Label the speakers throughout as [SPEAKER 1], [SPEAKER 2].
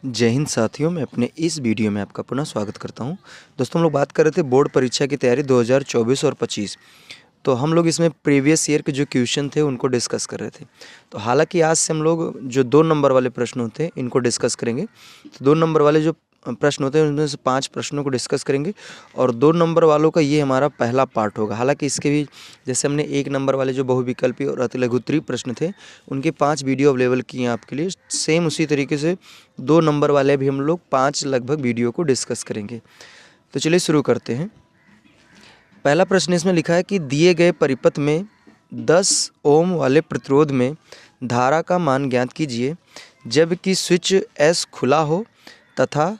[SPEAKER 1] जय हिंद साथियों, मैं अपने इस वीडियो में आपका पुनः स्वागत करता हूं। दोस्तों, हम लोग बात कर रहे थे बोर्ड परीक्षा की तैयारी 2024 और 25। तो हम लोग इसमें प्रीवियस ईयर के जो क्वेश्चन थे उनको डिस्कस कर रहे थे। तो हालांकि आज से हम लोग जो 2 नंबर वाले प्रश्न होते हैं इनको डिस्कस करेंगे। तो 2 नंबर वाले जो प्रश्न होते हैं उनमें से 5 प्रश्नों को डिस्कस करेंगे और 2 नंबर वालों का ये हमारा पहला पार्ट होगा। हालांकि इसके भी जैसे हमने 1 नंबर वाले जो बहुविकल्पी और अतिलघुत्तरीय प्रश्न थे उनके 5 वीडियो अवेलेबल किए हैं आपके लिए। सेम उसी तरीके से 2 नंबर वाले भी हम लोग 5 लगभग वीडियो को डिस्कस करेंगे। तो चलिए शुरू करते हैं। पहला प्रश्न इसमें लिखा है कि दिए गए परिपथ में 10 ओम वाले प्रतिरोध में धारा का मान ज्ञात कीजिए जबकि स्विच एस खुला हो तथा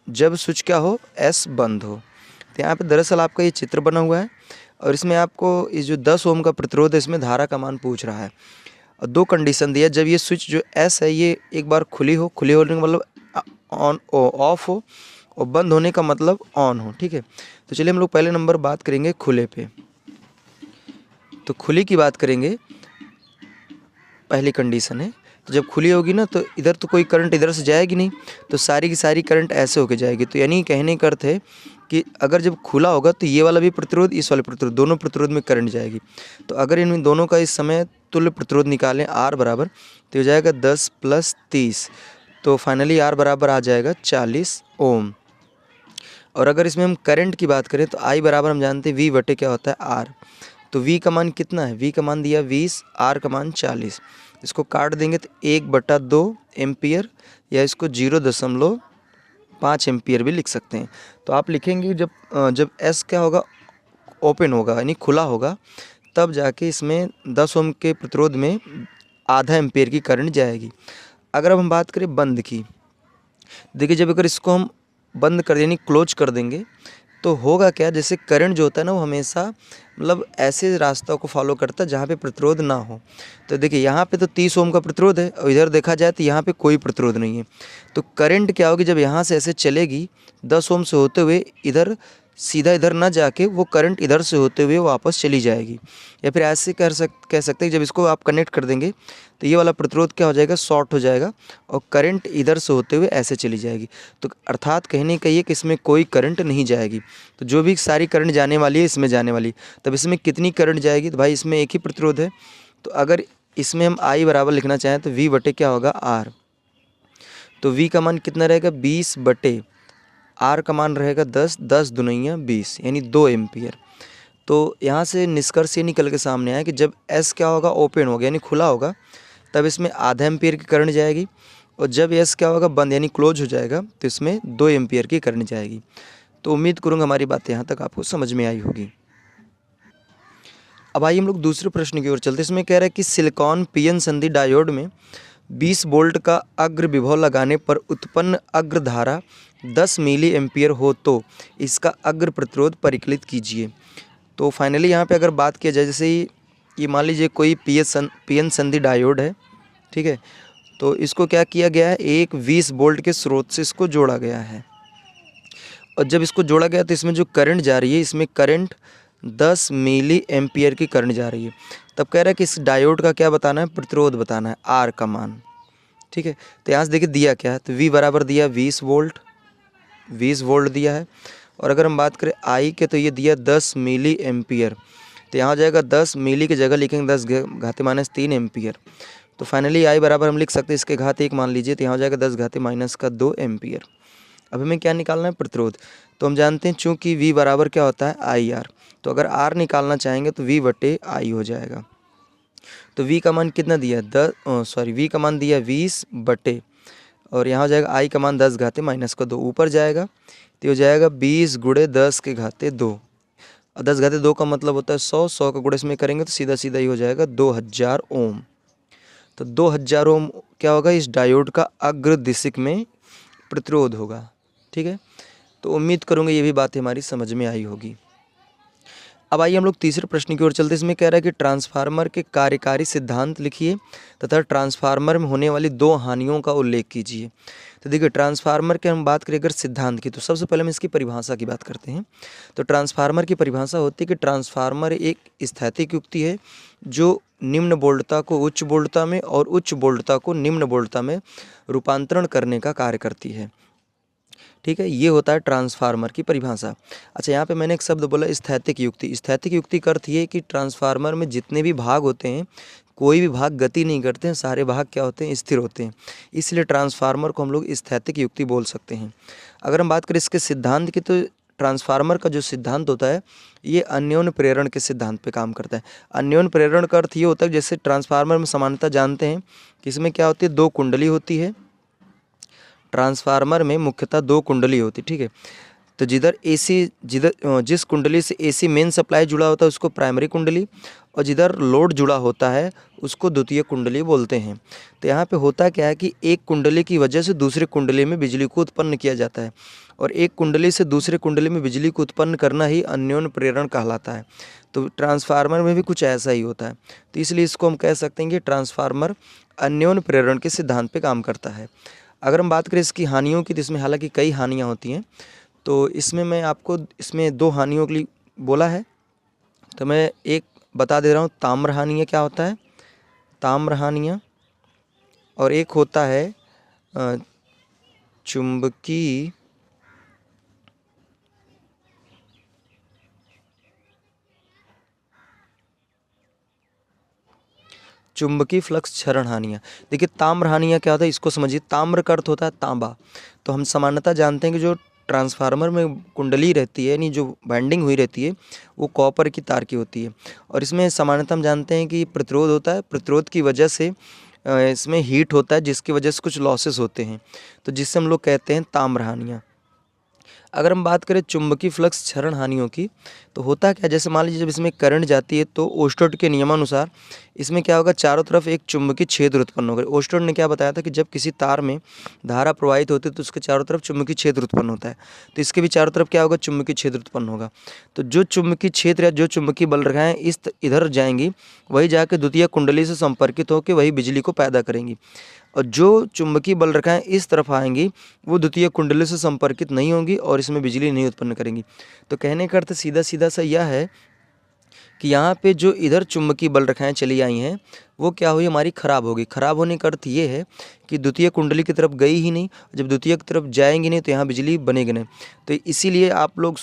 [SPEAKER 1] जब स्विच क्या हो एस बंद हो। तो यहाँ पे दरअसल आपका ये चित्र बना हुआ है और इसमें आपको इस जो 10 ओम का प्रतिरोध है इसमें धारा का मान पूछ रहा है और 2 कंडीशन दिया। जब ये स्विच जो एस है ये एक बार खुली होने का मतलब ऑन ऑफ हो और बंद होने का मतलब ऑन हो। ठीक है, तो चलिए हम लोग पहले नंबर बात करेंगे खुले पे। तो खुली की बात करेंगे, पहली कंडीशन है तो जब खुली होगी ना तो इधर तो कोई करंट इधर से जाएगी नहीं, तो सारी की सारी करंट ऐसे होके जाएगी। तो यानी कहने का अर्थ है कि अगर जब खुला होगा तो ये वाला भी प्रतिरोध इस वाले प्रतिरोध दोनों प्रतिरोध में करंट जाएगी। तो अगर इन दोनों का इस समय तुल्य प्रतिरोध निकालें R बराबर तो हो जाएगा 10 + 30, तो फाइनली R बराबर आ जाएगा 40 ओम। और अगर इसमें हम करंट की बात करें तो I बराबर हम जानते हैं V बटे क्या होता है R। तो V का मान कितना है, V का मान दिया 20, R का मान 40। इसको काट देंगे तो 1/2 एम्पियर या इसको 0.5 एम्पियर भी लिख सकते हैं। तो आप लिखेंगे जब S क्या होगा ओपन होगा यानी खुला होगा तब जाके इसमें 10 ओम के प्रतिरोध में आधा एम्पियर की करंट जाएगी। अगर अब हम बात करें बंद की, देखिए जब अगर इसको हम बंद कर यानी क्लोज कर देंगे तो होगा क्या, जैसे करंट जो होता है ना वो हमेशा मतलब ऐसे रास्ता को फॉलो करता है जहाँ पे प्रतिरोध ना हो। तो देखिए यहाँ पे तो 30 ओम का प्रतिरोध है और इधर देखा जाए तो यहाँ पे कोई प्रतिरोध नहीं है। तो करंट क्या होगी, जब यहाँ से ऐसे चलेगी 10 ओम से होते हुए इधर सीधा इधर ना जाके वो करंट इधर से होते हुए वापस चली जाएगी। या फिर ऐसे कह सकते हैं जब इसको आप कनेक्ट कर देंगे तो ये वाला प्रतिरोध क्या हो जाएगा, शॉर्ट हो जाएगा और करंट इधर से होते हुए ऐसे चली जाएगी। तो अर्थात कहने का ये कि इसमें कोई करंट नहीं जाएगी। तो जो भी सारी करंट जाने वाली है इसमें जाने वाली, तब इसमें कितनी करंट जाएगी, तो भाई इसमें एक ही प्रतिरोध है। तो अगर इसमें हम I बराबर लिखना चाहें तो V बटे क्या होगा R। तो V का मान कितना रहेगा 20 बटे R का मान रहेगा 10, 10 दूनिया 20 यानी 2 एम्पियर। तो यहाँ से निष्कर्ष ये निकल के सामने आया कि जब S क्या होगा ओपन होगा यानी खुला होगा तब इसमें आधा एम्पियर की करंट जाएगी और जब S क्या होगा बंद यानी क्लोज हो जाएगा तो इसमें 2 एम्पियर की करंट जाएगी। तो उम्मीद करूँगा हमारी बात यहाँ तक आपको समझ में आई होगी। अब आइए हम लोग दूसरे प्रश्न की ओर चलते हैं। इसमें कह रहा है कि सिलिकॉन पीएन संधि डायोड में 20 वोल्ट का अग्र विभव लगाने पर उत्पन्न अग्र धारा 10 मिली एम्पियर हो तो इसका अग्र प्रतिरोध परिकलित कीजिए। तो फाइनली यहाँ पे अगर बात किया जाए, जैसे ये मान लीजिए कोई पीएन संधि डायोड है, ठीक है, तो इसको क्या किया गया है, एक 20 वोल्ट के स्रोत से इसको जोड़ा गया है और जब इसको जोड़ा गया तो इसमें जो करंट जा रही है इसमें करंट 10 मिली एम्पियर की करंट जा रही है। तब कह रहा है कि इस डायोड का क्या बताना है, प्रतिरोध बताना है, R का मान। ठीक है, तो यहाँ से देखिए दिया क्या है, तो V बराबर दिया 20 वोल्ट दिया है और अगर हम बात करें I के तो ये दिया 10 मिली एम्पियर। तो यहाँ हो जाएगा 10 मिली की जगह लिखेंगे 10 घाते -3 एम्पियर। तो फाइनली I बराबर हम लिख सकते हैं इसके घात 1 मान लीजिए, तो यहाँ हो जाएगा 10 घाते -2 एम्पियर। अब हमें क्या निकालना है, प्रतिरोध। तो हम जानते हैं चूँकि V बराबर क्या होता है IR, तो अगर R निकालना चाहेंगे तो V बटे I हो जाएगा। तो V का मान कितना दिया V का मान दिया 20 बटे और यहाँ हो जाएगा I का मान 10 घाते -2 ऊपर जाएगा तो हो जाएगा 20 × 10 के घाते 2 और 10 घाते 2 का मतलब होता है 100, 100 का गुणा इसमें करेंगे तो सीधा सीधा ही हो जाएगा 2000 ओम। तो 2000 ओम क्या होगा, इस डायोड का अग्र दिशिक में प्रतिरोध होगा। ठीक है, तो उम्मीद करूँगा ये भी बातें हमारी समझ में आई होगी। अब आइए हम लोग तीसरे प्रश्न की ओर चलते हैं। इसमें कह रहा है कि ट्रांसफार्मर के कार्यकारी सिद्धांत लिखिए तथा ट्रांसफार्मर में होने वाली 2 हानियों का उल्लेख कीजिए। तो देखिए ट्रांसफार्मर की हम बात करें अगर सिद्धांत की, तो सबसे पहले हम इसकी परिभाषा की बात करते हैं। तो ट्रांसफार्मर की परिभाषा होती है कि ट्रांसफार्मर एक स्थैतिक युक्ति है जो निम्न बोल्टता को उच्च बोल्टता में और उच्च बोल्टता को निम्न बोल्टता में रूपांतरण करने का कार्य करती है। ठीक है, ये होता है ट्रांसफार्मर की परिभाषा। अच्छा, यहाँ पे मैंने एक शब्द बोला स्थैतिक युक्ति। स्थैतिक युक्ति का अर्थ ये है कि ट्रांसफार्मर में जितने भी भाग होते हैं, कोई भी भाग गति नहीं करते हैं, सारे भाग क्या होते हैं, स्थिर होते हैं। इसलिए ट्रांसफार्मर को हम लोग स्थैतिक युक्ति बोल सकते हैं। अगर हम बात करें इसके सिद्धांत की, तो ट्रांसफार्मर का जो सिद्धांत होता है ये अन्योन्य प्रेरण के सिद्धांत पे काम करता है। अन्योन्य प्रेरण का अर्थ ये होता है, जैसे ट्रांसफार्मर में समानता जानते हैं कि इसमें क्या होती है, 2 कुंडली होती है। ट्रांसफार्मर में मुख्यतः 2 कुंडली होती है। ठीक है, तो जिस कुंडली से एसी मेन सप्लाई जुड़ा होता है उसको प्राइमरी कुंडली, और जिधर लोड जुड़ा होता है उसको द्वितीय कुंडली बोलते हैं। तो यहाँ पे होता क्या है कि एक कुंडली की वजह से दूसरे कुंडली में बिजली को उत्पन्न किया जाता है, और एक कुंडली से दूसरे कुंडली में बिजली को उत्पन्न करना ही अन्योन्य प्रेरण कहलाता है। तो ट्रांसफार्मर में भी कुछ ऐसा ही होता है। तो इसलिए इसको हम कह सकते हैं कि ट्रांसफार्मर अन्योन्य प्रेरण के सिद्धांत पर काम करता है। अगर हम बात करें इसकी हानियों की, तो इसमें हालांकि कई हानियाँ होती हैं। तो इसमें मैं आपको इसमें 2 हानियों के लिए बोला है, तो मैं एक बता दे रहा हूँ। ताम्र हानियाँ क्या होता है, ताम्र हानियाँ, और एक होता है चुंबकीय फ्लक्स क्षरण हानियाँ। देखिए ताम्र हानियाँ क्या होता है, इसको समझिए। ताम्र का अर्थ होता है तांबा। तो हम सामान्यतः जानते हैं कि जो ट्रांसफार्मर में कुंडली रहती है, यानी जो वाइंडिंग हुई रहती है, वो कॉपर की तार की होती है। और इसमें सामान्यतः हम जानते हैं कि प्रतिरोध होता है, प्रतिरोध की वजह से इसमें हीट होता है, जिसकी वजह से कुछ लॉसेस होते हैं, तो जिससे हम लोग कहते हैं ताम्र हानियाँ। अगर हम बात करें चुंबकीय फ्लक्स क्षरण हानियों की, तो होता क्या, जैसे मान लीजिए जब इसमें करंट जाती है तो ओस्टोड के नियमानुसार इसमें क्या होगा, चारों तरफ एक चुंबकीय क्षेत्र उत्पन्न होगा। ओस्टोड ने क्या बताया था कि जब किसी तार में धारा प्रवाहित होती है तो उसके चारों तरफ चुंबकीय क्षेत्र उत्पन्न होता है। तो इसके भी चारों तरफ क्या होगा, चुंबकीय क्षेत्र उत्पन्न होगा। तो जो चुंबकीय क्षेत्र या जो चुंबकीय बल रेखाएं इधर जाएंगी, वही जाकर द्वितीय कुंडली से संपर्कित होकर वही बिजली को पैदा करेंगी, और जो चुंबकीय बल रेखाएं इस तरफ आएंगी वो द्वितीय कुंडली से संपर्कित नहीं होंगी और इसमें बिजली नहीं उत्पन्न करेंगी। तो कहने का अर्थ सीधा सीधा सा यह है कि यहाँ पे जो इधर चुंबकीय बल रेखाएं चली आई हैं वो क्या हुई, हमारी खराब होगी। खराब होने का अर्थ ये है कि द्वितीय कुंडली की तरफ गई ही नहीं, जब द्वितीय की तरफ जाएंगी नहीं तो यहाँ बिजली बनेगी नहीं। तो इसीलिए आप लोग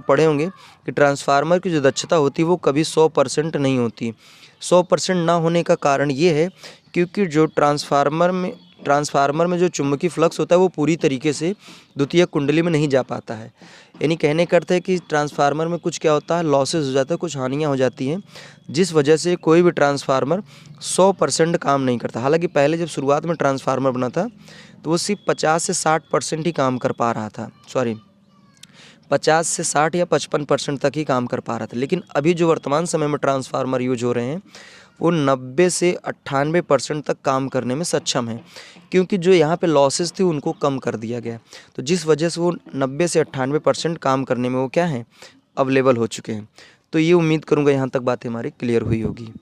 [SPEAKER 1] पढ़े होंगे कि ट्रांसफार्मर की जो दक्षता होती है वो कभी 100% नहीं होती। 100% ना होने का कारण ये है क्योंकि जो ट्रांसफार्मर में जो चुंबकीय फ्लक्स होता है वो पूरी तरीके से द्वितीय कुंडली में नहीं जा पाता है। यानी कहने का अर्थ है कि ट्रांसफार्मर में कुछ क्या होता है, लॉसेस हो जाता है, कुछ हानियाँ हो जाती हैं, जिस वजह से कोई भी ट्रांसफार्मर 100% काम नहीं करता। हालांकि पहले जब शुरुआत में ट्रांसफार्मर बना था तो वो सिर्फ 50 से 60% ही काम कर पा रहा था, 50 से 60 या 55% तक ही काम कर पा रहा था। लेकिन अभी जो वर्तमान समय में ट्रांसफार्मर यूज हो रहे हैं वो 90 से 98% तक काम करने में सक्षम है, क्योंकि जो यहाँ पे लॉसेस थी उनको कम कर दिया गया। तो जिस वजह से वो 90 से 98% काम करने में वो क्या है, अवेलेबल हो चुके हैं। तो ये उम्मीद करूँगा यहाँ तक बातें हमारी क्लियर हुई होगी।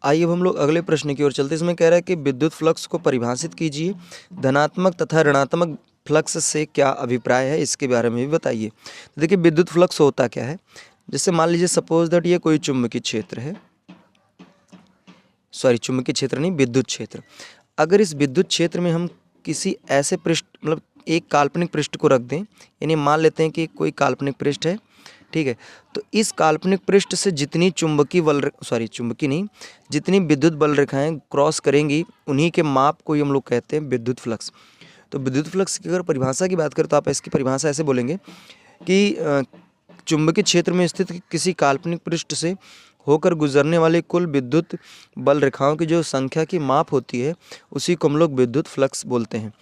[SPEAKER 1] आइए अब हम लोग अगले प्रश्न की ओर चलते हैं। इसमें कह रहा है कि विद्युत फ्लक्स को परिभाषित कीजिए, धनात्मक तथा ऋणात्मक फ्लक्स से क्या अभिप्राय है, इसके बारे में भी बताइए। तो देखिए विद्युत फ्लक्स होता क्या है, जैसे मान लीजिए सपोज दैट ये कोई चुंबकीय क्षेत्र है, चुंबकीय क्षेत्र नहीं, विद्युत क्षेत्र। अगर इस विद्युत क्षेत्र में हम किसी ऐसे पृष्ठ एक काल्पनिक पृष्ठ को रख दें, यानी मान लेते हैं कि कोई काल्पनिक पृष्ठ है, ठीक है, तो इस काल्पनिक पृष्ठ से जितनी जितनी विद्युत बल रेखाएं क्रॉस करेंगी उन्हीं के माप को ही हम लोग कहते हैं विद्युत फ्लक्स। तो विद्युत फ्लक्स की अगर परिभाषा की बात करें तो आप इसकी परिभाषा ऐसे बोलेंगे कि चुंबकीय क्षेत्र में स्थित किसी काल्पनिक पृष्ठ से होकर गुजरने वाले कुल विद्युत बल रेखाओं की जो संख्या की माप होती है उसी को हम लोग विद्युत फ्लक्स बोलते हैं।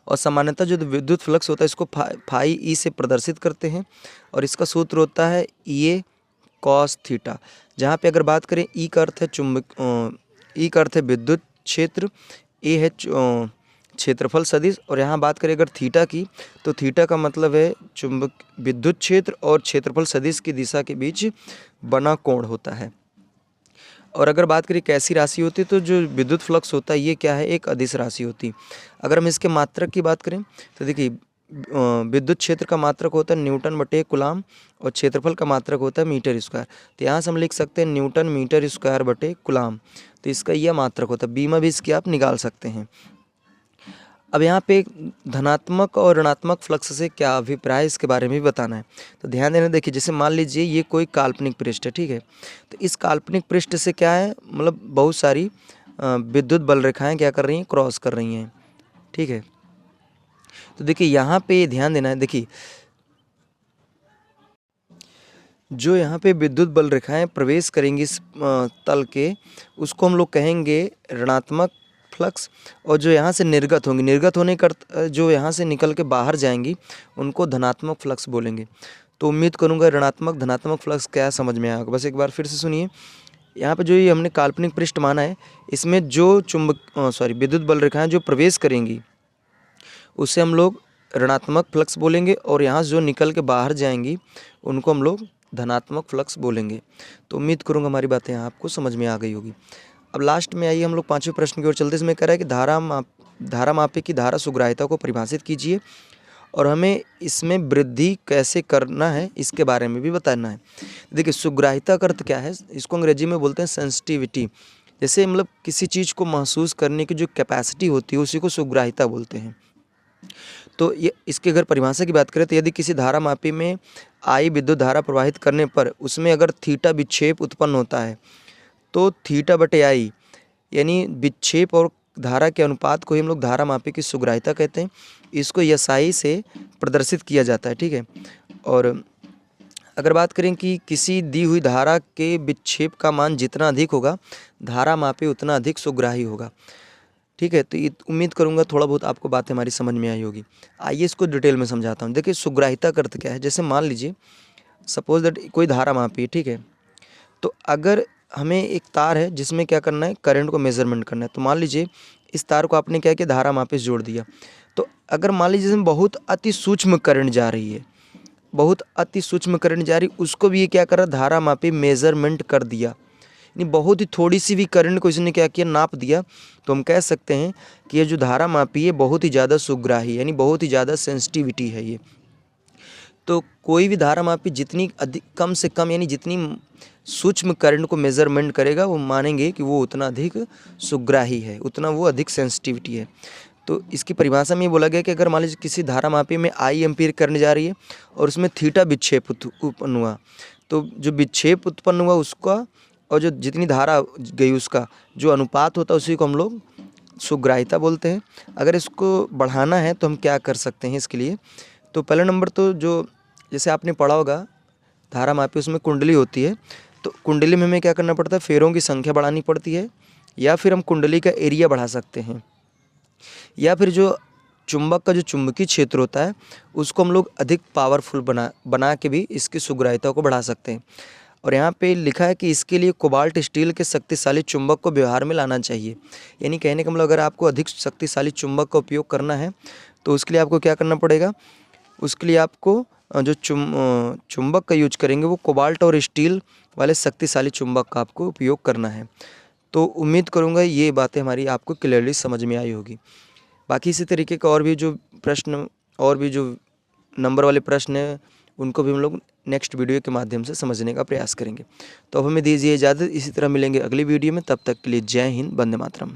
[SPEAKER 1] और सामान्यतः जो विद्युत फ्लक्स होता है इसको फाई ई से प्रदर्शित करते हैं, और इसका सूत्र होता है ई कॉस थीटा। जहाँ पे अगर बात करें ई का अर्थ है विद्युत क्षेत्र, ए है क्षेत्रफल सदिश, और यहाँ बात करें अगर थीटा की तो थीटा का मतलब है विद्युत क्षेत्र और क्षेत्रफल सदिश की दिशा के बीच बना कोण होता है। और अगर बात करें कैसी राशि होती है, तो जो विद्युत फ्लक्स होता है ये क्या है, एक अदिश राशि होती है। अगर हम इसके मात्रक की बात करें तो देखिए विद्युत क्षेत्र का मात्रक होता है न्यूटन बटे कूलाम और क्षेत्रफल का मात्रक होता है मीटर स्क्वायर। तो यहाँ से हम लिख सकते हैं न्यूटन मीटर स्क्वायर बटे कूलाम। तो इसका यह मात्रक होता है। बी में भी इसकी आप निकाल सकते हैं। अब यहाँ पे धनात्मक और ऋणात्मक फ्लक्स से क्या अभिप्राय है इसके बारे में भी बताना है। तो ध्यान देना, देखिए जैसे मान लीजिए ये कोई काल्पनिक पृष्ठ है, ठीक है। तो इस काल्पनिक पृष्ठ से क्या है, मतलब बहुत सारी विद्युत बल रेखाएं क्या कर रही हैं, क्रॉस कर रही हैं, ठीक है। तो देखिए यहाँ पे ध्यान देना है, देखिए जो यहाँ पे विद्युत बल रेखाएं प्रवेश करेंगी इस तल के, उसको हम लोग कहेंगे ऋणात्मक फ्लक्स। और जो यहाँ से निर्गत होंगी, निर्गत होने का जो यहाँ से निकल के बाहर जाएंगी, उनको धनात्मक फ्लक्स बोलेंगे। तो उम्मीद करूँगा ऋणात्मक धनात्मक फ्लक्स क्या समझ में आएगा। बस एक बार फिर से सुनिए, यहाँ पे जो ये हमने काल्पनिक पृष्ठ माना है, इसमें जो विद्युत बल रेखाएं जो प्रवेश करेंगी उसे हम लोग ऋणात्मक फ्लक्स बोलेंगे, और यहाँ जो निकल के बाहर जाएंगी उनको हम लोग धनात्मक फ्लक्स बोलेंगे। तो उम्मीद करूँगा हमारी बातें यहाँ आपको समझ में आ गई होगी। अब लास्ट में आइए हम लोग 5वें प्रश्न की ओर चलते हैं। इसमें कह रहा है कि धारा मापी की धारा सुग्राह्यता को परिभाषित कीजिए और हमें इसमें वृद्धि कैसे करना है इसके बारे में भी बताना है। देखिए सुग्राह्यता का अर्थ क्या है, इसको अंग्रेजी में बोलते हैं सेंसिटिविटी। जैसे मतलब किसी चीज़ को महसूस करने की जो कैपेसिटी होती है उसी को सुग्राह्यता बोलते हैं। तो ये इसकी अगर परिभाषा की बात करें तो यदि किसी धारा मापी में आई विद्युत धारा प्रवाहित करने पर उसमें अगर थीटा विक्षेप उत्पन्न होता है तो थीटा बटे आई यानी विक्षेप और धारा के अनुपात को ही हम लोग धारा मापी की सुग्राह्यता कहते हैं। इसको एसआई से प्रदर्शित किया जाता है, ठीक है। और अगर बात करें कि किसी दी हुई धारा के विक्षेप का मान जितना अधिक होगा धारा मापी उतना अधिक सुग्राही होगा, ठीक है। तो ये उम्मीद करूंगा थोड़ा बहुत आपको बातें हमारी समझ में आई होगी। आइए इसको डिटेल में समझाता हूँ। देखिए सुग्राह्यता का अर्थ क्या है, जैसे मान लीजिए सपोज दैट कोई धारा मापी है, ठीक है। तो अगर हमें एक तार है जिसमें क्या करना है, करंट को मेजरमेंट करना है। तो मान लीजिए इस तार को आपने क्या किया, धारा मापी से जोड़ दिया। तो अगर मान लीजिए इसमें बहुत अति सूक्ष्म करंट जा रही है, बहुत अति सूक्ष्म करंट जा रही, उसको भी ये क्या कर रहा, धारा मापी मेजरमेंट कर दिया। यानी बहुत ही थोड़ी सी भी करंट को इसने क्या किया, नाप दिया। तो हम कह सकते हैं कि ये जो धारा मापी है बहुत ही ज़्यादा सुग्राही यानी बहुत ही ज़्यादा सेंसिटिविटी है ये। तो कोई भी धारा मापी जितनी अधिक कम से कम यानी जितनी सूक्ष्म करंट को मेजरमेंट करेगा वो मानेंगे कि वो उतना अधिक सुग्राही है, उतना वो अधिक सेंसिटिविटी है। तो इसकी परिभाषा में ये बोला गया कि अगर मान लीजिए किसी धारा मापी में आई एम्पीयर करंट जा रही है और उसमें थीटा विक्षेप उत्पन्न हुआ, तो जो विक्षेप उत्पन्न हुआ उसका और जो जितनी धारा गई उसका जो अनुपात होता है उसी को हम लोग सुग्राह्यता बोलते हैं। अगर इसको बढ़ाना है तो हम क्या कर सकते हैं इसके लिए, तो पहला नंबर तो जो जैसे आपने पढ़ा होगा धारा मापी उसमें कुंडली होती है। तो कुंडली में हमें क्या करना पड़ता है, फेरों की संख्या बढ़ानी पड़ती है, या फिर हम कुंडली का एरिया बढ़ा सकते हैं, या फिर जो चुंबक का जो चुंबकीय क्षेत्र होता है उसको हम लोग अधिक पावरफुल बना के भी इसकी सुग्राह्यता को बढ़ा सकते हैं। और यहाँ पे लिखा है कि इसके लिए कोबाल्ट स्टील के शक्तिशाली चुंबक को व्यवहार में लाना चाहिए। यानी कहने का मतलब अगर आपको अधिक शक्तिशाली चुंबक का उपयोग करना है तो उसके लिए आपको क्या करना पड़ेगा, उसके लिए आपको जो चुंबक का यूज करेंगे वो कोबाल्ट और स्टील वाले शक्तिशाली चुंबक का आपको उपयोग करना है। तो उम्मीद करूँगा ये बातें हमारी आपको क्लियरली समझ में आई होगी। बाकी इसी तरीके का और भी जो प्रश्न और भी जो नंबर वाले प्रश्न हैं उनको भी हम लोग नेक्स्ट वीडियो के माध्यम से समझने का प्रयास करेंगे। तो अब हमें दीजिए इजाज़त, इसी तरह मिलेंगे अगली वीडियो में। तब तक के लिए जय हिंद, वंदे मातरम।